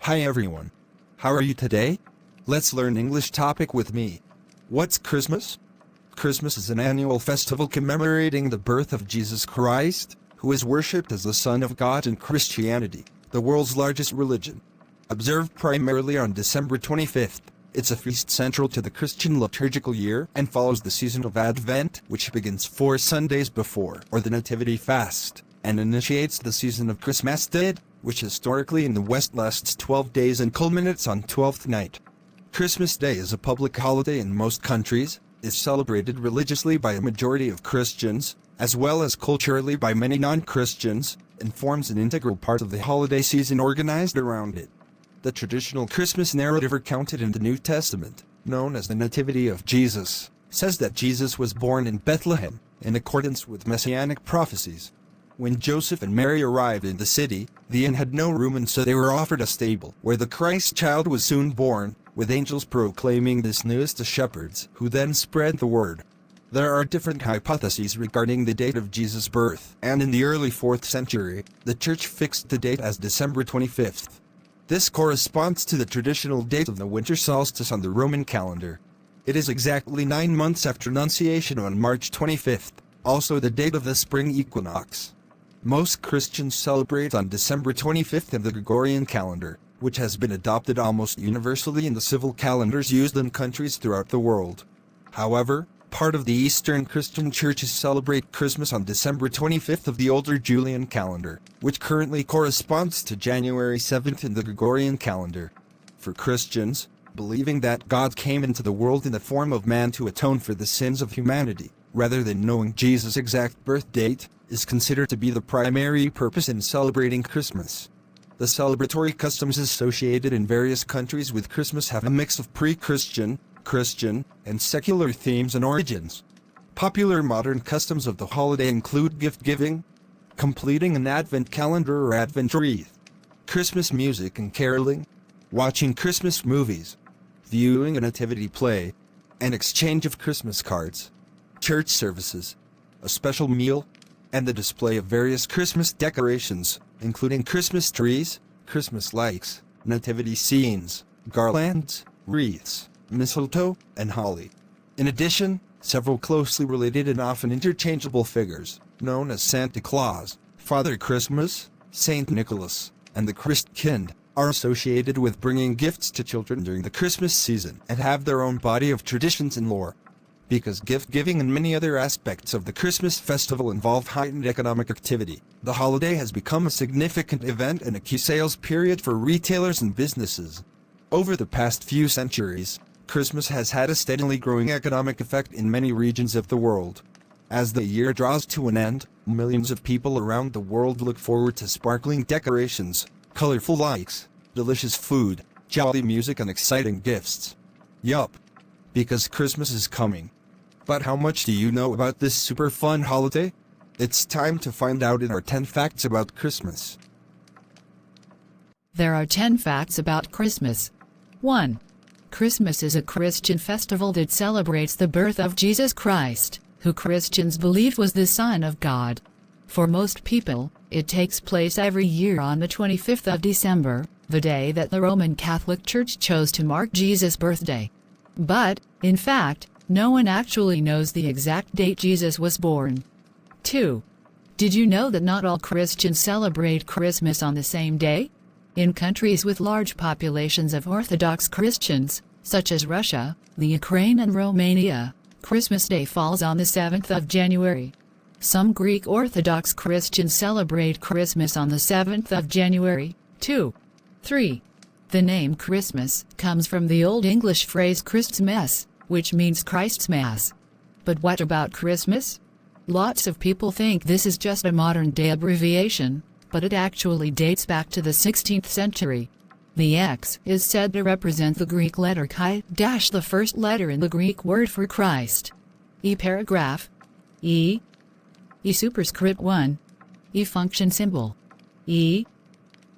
Hi everyone. How are you today? Let's learn English topic with me. What's Christmas? Christmas is an annual festival commemorating the birth of Jesus Christ, who is worshipped as the Son of God in Christianity, the world's largest religion. Observed primarily on December 25th, it's a feast central to the Christian liturgical year and follows the season of Advent, which begins 4 Sundays before or the Nativity fast, and initiates the season of Christmastide, which historically in the West lasts 12 days and culminates on 12th night. Christmas Day is a public holiday in most countries, is celebrated religiously by a majority of Christians, as well as culturally by many non-Christians, and forms an integral part of the holiday season organized around it. The traditional Christmas narrative recounted in the New Testament, known as the Nativity of Jesus, says that Jesus was born in Bethlehem, in accordance with messianic prophecies. When Joseph and Mary arrived in the city, the inn had no room and so they were offered a stable, where the Christ child was soon born, with angels proclaiming this news to shepherds, who then spread the word. There are different hypotheses regarding the date of Jesus' birth, and in the early 4th century, the Church fixed the date as December 25th. This corresponds to the traditional date of the winter solstice on the Roman calendar. It is exactly 9 months after Annunciation on March 25th, also the date of the spring equinox. Most Christians celebrate on December 25th of the Gregorian calendar, which has been adopted almost universally in the civil calendars used in countries throughout the world. However, part of the Eastern Christian churches celebrate Christmas on December 25th of the older Julian calendar, which currently corresponds to January 7th in the Gregorian calendar. For Christians, believing that God came into the world in the form of man to atone for the sins of humanity, rather than knowing Jesus' exact birth date, is considered to be the primary purpose in celebrating Christmas. The celebratory customs associated in various countries with Christmas have a mix of pre-Christian, Christian, and secular themes and origins. Popular modern customs of the holiday include gift-giving, completing an Advent calendar or Advent wreath, Christmas music and caroling, watching Christmas movies, viewing a nativity play, an exchange of Christmas cards, church services, a special meal, and the display of various Christmas decorations, including Christmas trees, Christmas lights, nativity scenes, garlands, wreaths, mistletoe, and holly. In addition, several closely related and often interchangeable figures, known as Santa Claus, Father Christmas, Saint Nicholas, and the Christkind, are associated with bringing gifts to children during the Christmas season and have their own body of traditions and lore. Because gift-giving and many other aspects of the Christmas festival involve heightened economic activity, the holiday has become a significant event and a key sales period for retailers and businesses. Over the past few centuries, Christmas has had a steadily growing economic effect in many regions of the world. As the year draws to an end, millions of people around the world look forward to sparkling decorations, colorful lights, delicious food, jolly music and exciting gifts. Yup. Because Christmas is coming. But how much do you know about this super fun holiday? It's time to find out in our 10 facts about Christmas. There are 10 facts about Christmas. 1. Christmas is a Christian festival that celebrates the birth of Jesus Christ, who Christians believe was the Son of God. For most people, it takes place every year on the 25th of December, the day that the Roman Catholic Church chose to mark Jesus' birthday. But, in fact, no one actually knows the exact date Jesus was born. 2. Did you know that not all Christians celebrate Christmas on the same day? In countries with large populations of Orthodox Christians, such as Russia, the Ukraine and Romania, Christmas Day falls on the 7th of January. Some Greek Orthodox Christians celebrate Christmas on the 7th of January, too. 3. The name Christmas comes from the Old English phrase Christmas, which means Christ's Mass. But what about Christmas? Lots of people think this is just a modern-day abbreviation, but it actually dates back to the 16th century. The X is said to represent the Greek letter chi, the first letter in the Greek word for Christ. E paragraph. E. E superscript 1. E function symbol. E.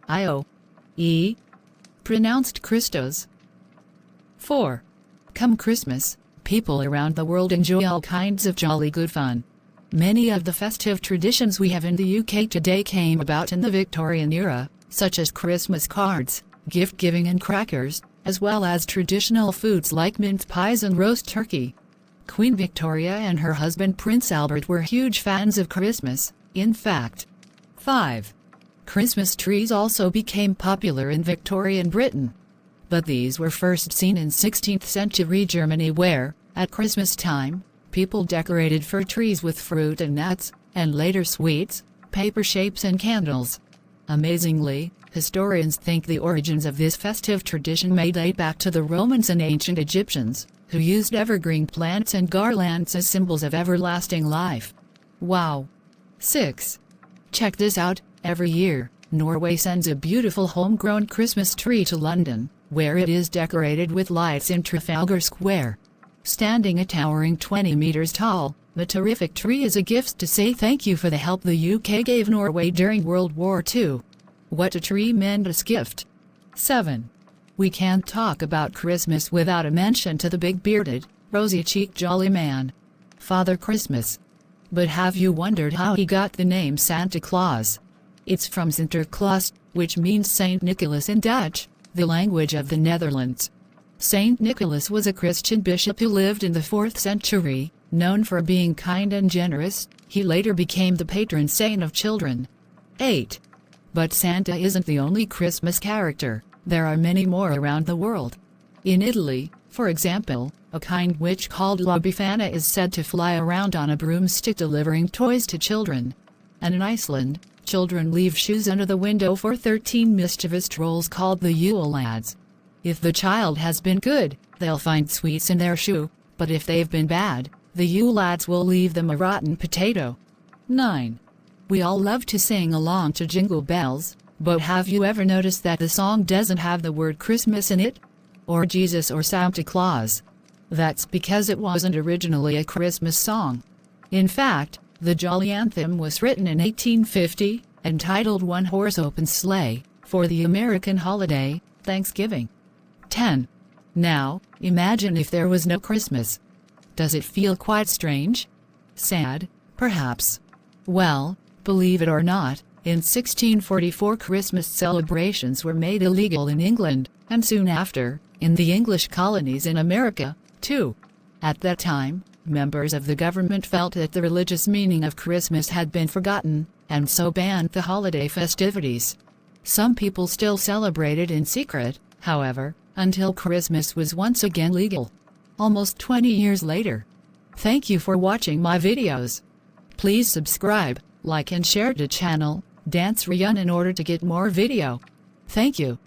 I-O. E. Pronounced Christos. 4. Come Christmas, people around the world enjoy all kinds of jolly good fun. Many of the festive traditions we have in the UK today came about in the Victorian era, such as Christmas cards, gift-giving and crackers, as well as traditional foods like mince pies and roast turkey. Queen Victoria and her husband Prince Albert were huge fans of Christmas, in fact. 5. Christmas trees also became popular in Victorian Britain. But these were first seen in 16th century Germany where, at Christmas time, people decorated fir trees with fruit and nuts, and later sweets, paper shapes and candles. Amazingly, historians think the origins of this festive tradition may date back to the Romans and ancient Egyptians, who used evergreen plants and garlands as symbols of everlasting life. Wow! 6. Check this out, every year, Norway sends a beautiful homegrown Christmas tree to London, where it is decorated with lights in Trafalgar Square. Standing a towering 20 meters tall, the terrific tree is a gift to say thank you for the help the UK gave Norway during World War II. What a tremendous gift! 7. We can't talk about Christmas without a mention to the big-bearded, rosy-cheeked jolly man, Father Christmas. But have you wondered how he got the name Santa Claus? It's from Sinterklaas, which means Saint Nicholas in Dutch, the language of the Netherlands. Saint Nicholas was a Christian bishop who lived in the 4th century, known for being kind and generous. He later became the patron saint of children. 8. But Santa isn't the only Christmas character. There are many more around the world. In Italy, for example, a kind witch called La Befana is said to fly around on a broomstick delivering toys to children. And in Iceland, children leave shoes under the window for 13 mischievous trolls called the Yule Lads. If the child has been good, they'll find sweets in their shoe, but if they've been bad, the Yule Lads will leave them a rotten potato. 9. We all love to sing along to Jingle Bells, but have you ever noticed that the song doesn't have the word Christmas in it? Or Jesus or Santa Claus? That's because it wasn't originally a Christmas song. In fact, the Jolly Anthem was written in 1850, entitled One Horse Open Sleigh, for the American holiday, Thanksgiving. 10. Now, imagine if there was no Christmas. Does it feel quite strange? Sad, perhaps? Well, believe it or not, in 1644 Christmas celebrations were made illegal in England, and soon after, in the English colonies in America, too. At that time, members of the government felt that the religious meaning of Christmas had been forgotten, and so banned the holiday festivities. Some people still celebrated in secret, however, until Christmas was once again legal. Almost 20 years later. Thank you for watching my videos. Please subscribe, like and share the channel, Sreyoun in order to get more video. Thank you.